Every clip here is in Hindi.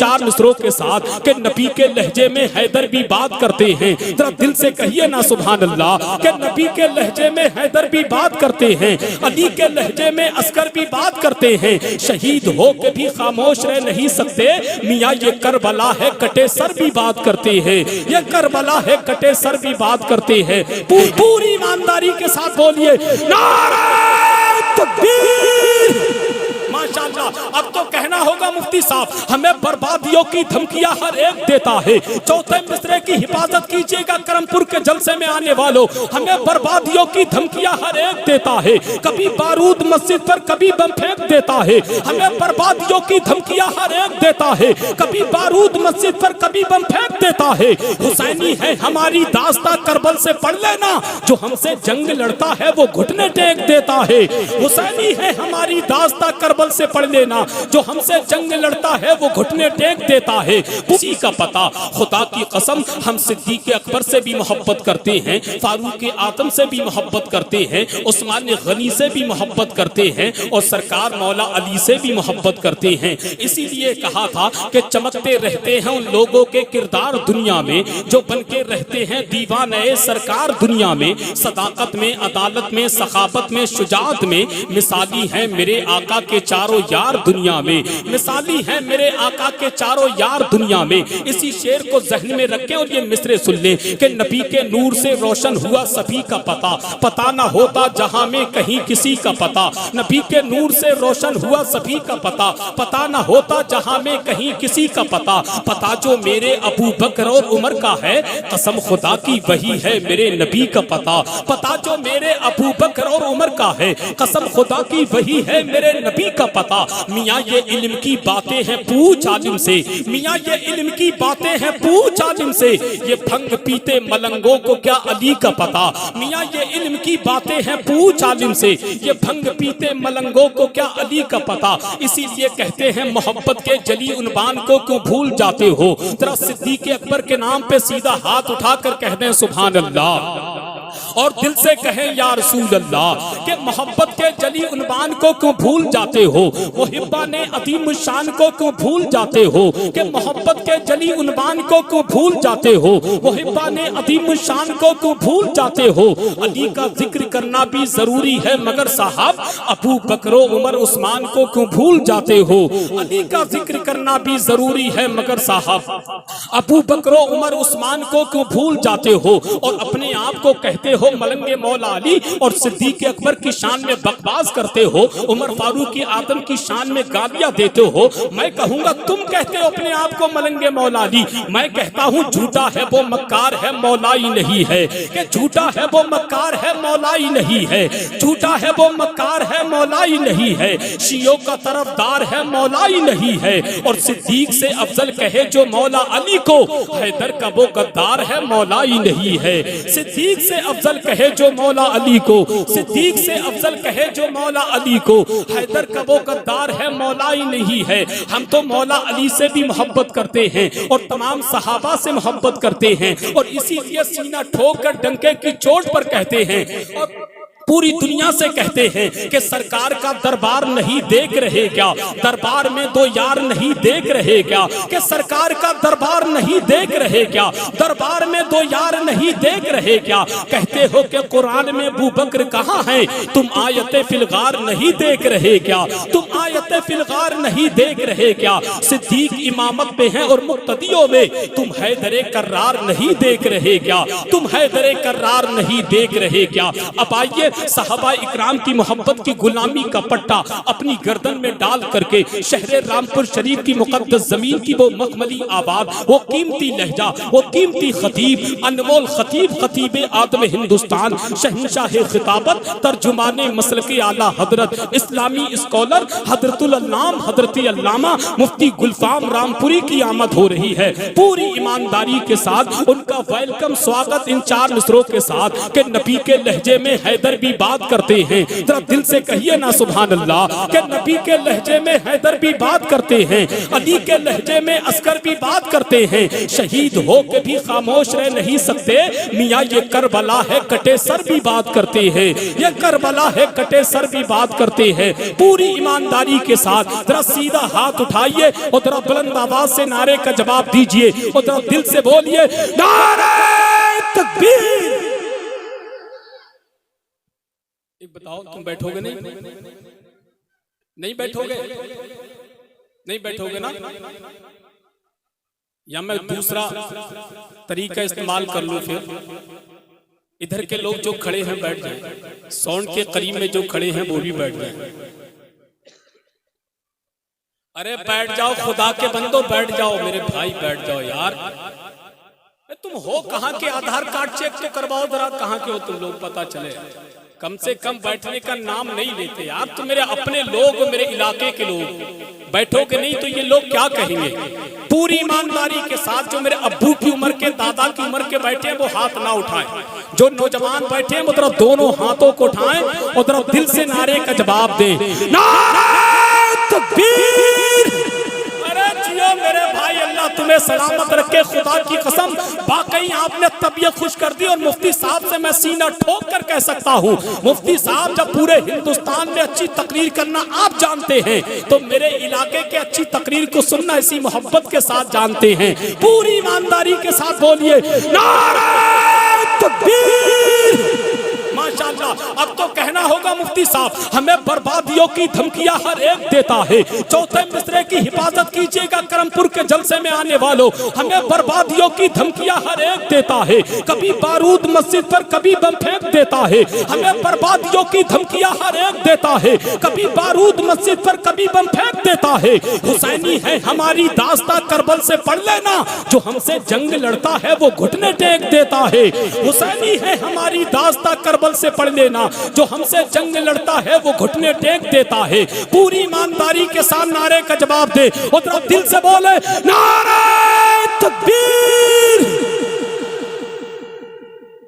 चार मिसरों के साथ कि नबी के लहजे में हैदर भी बात करते हैं। जरा दिल से कहिए ना सुभान अल्लाह कि नबी के लहजे में हैदर भी बात करते हैं, अली के लहजे में अस्कर भी बात करते हैं। शहीद हो के भी खामोश रह नहीं सकते, मियाँ ये करबला है कटे सर भी बात करते हैं, ये करबला है कटे सर भी बात करते हैं। पूरी ईमानदारी के साथ बोलिए नारे तकबीर। माशाअल्लाह। अब तो कहना होगा मुफ्ती साहब, हमें बर्बादियों की धमकियां हर एक देता है। चौथे मिसरे की हिफाजत कीजिएगा करमपुर के जलसे में आने वालों, हमें बर्बादियों की धमकियां हर एक देता है। कभी बारूद मस्जिद पर कभी बम फेंक देता है, हमें बर्बादियों की धमकियां हर एक देता है। कभी बारूद मस्जिद पर कभी बम फेंक देता है। हुसैनी है हमारी दास्ता करबल से पढ़ लेना, जो हमसे जंग लड़ता है वो घुटने टेक देता है। हुसैनी है हमारी दास्ता करबल से पढ़ लेना, जो हमसे जंग लड़ता है वो घुटने टेक देता है। उसी का पता, खुदा की कसम हम सिद्दीक अकबर से भी मोहब्बत करते हैं, फारूक आजम से भी मोहब्बत करते हैं, उस्मान गनी से भी मोहब्बत करते हैं और सरकार मौला अली से भी मोहब्बत करते हैं। इसीलिए कहा था कि चमकते रहते हैं उन लोगों के किरदार दुनिया में जो बनके रहते हैं दीवाने सरकार दुनिया में। सदाकत में, अदालत में, सखावत में, शुजाअत में मिसाली है मेरे आका के चारों यार दुनिया में, मिसाली है मेरे आका के चारों यार दुनिया में। इसी शेर को जहन में रखें और ये मिसरे सुन लें कि नबी के नूर से रोशन हुआ सभी का पता, पता ना होता जहां में कहीं किसी का पता। नबी के नूर से रोशन हुआ सभी का पता, पता ना होता जहां में कहीं किसी का पता। पता जो मेरे अबू बकर और उमर का है, कसम खुदा की वही है मेरे नबी का पता। पता जो मेरे अबू बकर और उमर का है, कसम खुदा की वही है मेरे नबी का पता। मियाँ ये इल्म की बातें हैं पूछ आलिम से, मियाँ ये इल्म की बातें हैं पूछ आलिम से। ये भंग पीते मलंगों को क्या अली का पता। मियाँ ये इल्म की बातें हैं पूछ आलिम से, ये भंग पीते मलंगों को क्या अली का पता। इसीलिए कहते हैं मोहब्बत के जली उन्वान को क्यों भूल जाते हो। जरा सिद्दीक अकबर के नाम पे सीधा हाथ उठाकर कह दें सुभान अल्लाह और दिल से कहें या रसूल अल्लाह कि मोहब्बत के जली उन्वान को क्यों भूल जाते हो। मुहिब्बा ने अदीम शान को क्यों भूल जाते हो कि मोहब्बत के जली उन्वान को क्यों भूल जाते हो। मुहिब्बा ने अदीम शान को क्यों भूल जाते हो। अली का जिक्र करना भी जरूरी है मगर साहब अबू बकर उमर उस्मान को क्यों भूल जाते हो। अली का जिक्र करना भी जरूरी है मगर साहब अबू बकर उमर उस्मान को क्यों भूल जाते हो। और अपने आप को कहते हो मलंगे मौला अली और सिद्दीक अकबर की शान में बकवास करते हो, उमर फारूक आजम की शान में गालियां देते हो। मैं कहूंगा तुम कहते हो अपने आप को मलंगे मौला अली, मैं कहता हूं झूठा है वो मक्कार है मौलाई नहीं है। कि झूठा है वो मक्कार है मौलाई नहीं है, झूठा है वो मक्कार है मौलाई नहीं है। शियों का तरफदार है मौलाई नहीं है। और सिद्दीक से अफजल कहे जो मौला अली को, हैदर का वो गद्दार है मौलाई नहीं है। सिद्दीक से अफजल कहे जो मौला अली को, सिद्दीक से अफजल कहे जो मौला अली को, हैदर का वो गद्दार है मौलाई नहीं है। हम तो मौला अली से भी मोहब्बत करते हैं और तमाम सहाबा से मोहब्बत करते हैं और इसीलिए सीना ठोक कर डंके की चोट पर कहते हैं और पूरी दुनिया से कहते हैं कि सरकार का दरबार नहीं देख रहे क्या, दरबार में दो यार नहीं देख रहे क्या। कि सरकार का दरबार नहीं देख रहे क्या, दरबार में दो यार नहीं देख रहे क्या। कहते हो कि कुरान में अबू बकर कहाँ है, तुम आयते फिलगार नहीं देख रहे क्या, तुम आयते फिलगार नहीं देख रहे क्या। सिद्दीक इमामत में है और मुक्तदियों में तुम हैदरे कर्रार नहीं देख रहे क्या, तुम हैदरे कर्रार नहीं देख रहे क्या। अब आइए सहाबा इकराम की मोहब्बत की गुलामी का पट्टा अपनी गर्दन में डाल करके शहर रामपुर शरीफ की मुकद्दस जमीन की वो मखमली आबाद, वो कीमती लहजा, वो कीमती खतीब, अनमोल खतीब, खतीब आदम हिंदुस्तान, शहंशाह खिताबत, तर्जुमाने मसलके आला हजरत, इस्लामी स्कॉलर हजरतुल अल्लाम हजरत अल्लामा मुफ्ती गुलफाम रामपुरी की आमद हो रही है। पूरी ईमानदारी के साथ उनका वेलकम स्वागत इन चार मिसरों के साथ कि नबी के लहजे में हैदर भी बात करते हैं, जरा दिल से कहिए ना सुभान अल्लाह। कि नबी के लहजे में हैदर भी बात करते हैं, अली के लहजे में अस्कर भी बात करते हैं। शहीद हो के भी खामोश रह नहीं सकते, मियाँ ये करबला है कटे सर भी बात करते हैं, ये करबला है कटे सर भी बात करते हैं। पूरी ईमानदारी के साथ जरा सीधा हाथ उठाइए और जरा बुलंद आवाज से नारे का जवाब दीजिए और जरा दिल से बोलिए नारे तकबीर। एक बताओ, तुम बैठोगे नहीं? नहीं बैठोगे? नहीं बैठोगे ना? या मैं दूसरा तरीका इस्तेमाल कर लूं? फिर इधर के लोग जो खड़े हैं बैठ जाएं, साउंड के करीब में जो खड़े हैं वो भी बैठ जाएं। अरे बैठ जाओ, खुदा के बंदो बैठ जाओ, मेरे भाई बैठ जाओ यार। तुम हो कहाँ के? आधार कार्ड चेक तो करवाओ जरा, कहाँ के हो तुम लोग, पता चले। कम से कम बैठने का नाम नहीं लेते यार। तुम मेरे अपने लोग, मेरे इलाके के लोग, बैठोगे नहीं तो ये लोग क्या कहेंगे? पूरी ईमानदारी के साथ जो मेरे अब्बू की उम्र के, दादा की उम्र के बैठे हैं वो हाथ ना उठाएं। जो नौजवान बैठे हैं वो तरफ दोनों हाथों को उठाएं और तरफ दिल से नारे का जवाब दें, नारे तकबीर। अरे जियो मेरे भाई, अल्लाह तुम्हें सलामत रखे, खुदा की कसम। वाकई आपने तबीयत खुश कर दी और मुफ्ती साहब से मैं सीना ठोक कर कह सकता हूँ, मुफ्ती साहब जब पूरे हिंदुस्तान में अच्छी तकरीर करना आप जानते हैं तो मेरे इलाके के अच्छी तकरीर को सुनना इसी मोहब्बत के साथ जानते हैं। पूरी ईमानदारी के साथ बोलिए नारे तकबीर। माशाअल्लाह। अब तो कहना होगा मुफ्ती साहब, हमें बर्बादियों की धमकियां हर एक देता है। चौथे मिसरे की हिफाजत कीजिएगा करमपुर के जलसे में आने वालों, हमें बर्बादियों की धमकियां हर एक देता है। कभी बारूद मस्जिद पर, कभी बम फेंक देता है। हमें बर्बादियों की धमकियां हर एक देता है। कभी बारूद मस्जिद पर, कभी बम फेंक देता है। हुसैनी है हमारी दास्ता, करबल से पढ़ लेना, जो हमसे जंग लड़ता है वो घुटने टेक देता है। हुसैनी है हमारी दास्ता, करबल से पढ़ लेना, जो हमसे जंग लड़ता है वो घुटने टेक देता है। पूरी ईमानदारी के साथ नारे का जवाब दे और जरा दिल से बोले नारे तकबीर।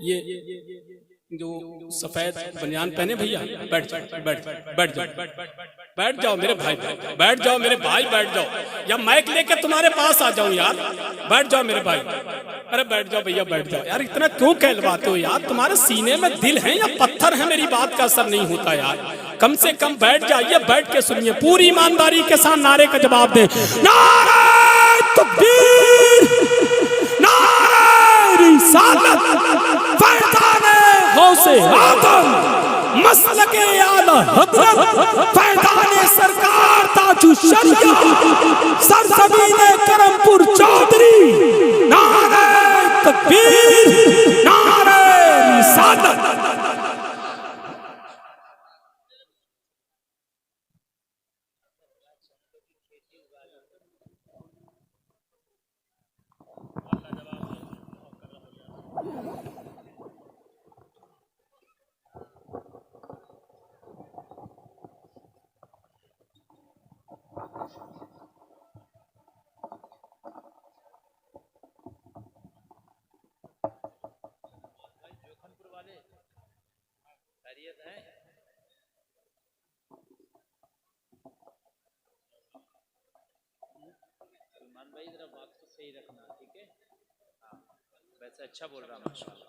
ये जो सफेद बनियान पहने भैया, बैठ जाओ, बैठ जाओ मेरे भाई, बैठ जाओ मेरे भाई, बैठ जाओ, या माइक लेके तुम्हारे पास आ जाऊं यार, बैठ जाओ मेरे भाई। अरे बैठ जाओ भैया, बैठ जाओ यार, इतना क्यों कहलवाते हो यार? तुम्हारे सीने में दिल है या पत्थर है? मेरी बात का असर नहीं होता यार। कम से कम बैठ जाइए, बैठ के सुनिए। पूरी ईमानदारी के साथ नारे का जवाब दे, नारे तकबीर, नारे रिसालत, फैज़ाने गौसे आदम, मसलके आला हज़रत, फैज़ाने सरकार ताजु शरीयत, सरज़मीने करमपुर चौधरी। नारे तकबीर, नारे रिसालत। भाई जरा बात तो सही रखना, ठीक है? हाँ, वैसे अच्छा बोल रहा माशाल्लाह।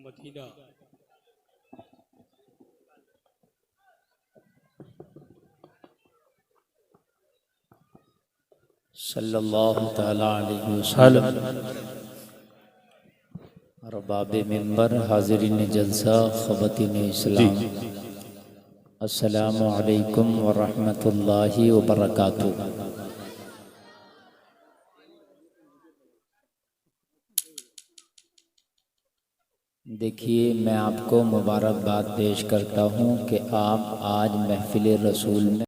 मदीना सल्लल्लाहु तआला अलैहि वसल्लम। अरबाब मिंबर, हाज़िरीन जलसा, ख़वातीन इस्लाम, अस्सलामु अलैकुम व रहमतुल्लाहि व बरकातुहू। देखिए, मैं आपको मुबारकबाद पेश करता हूँ कि आप आज महफ़िल रसूल में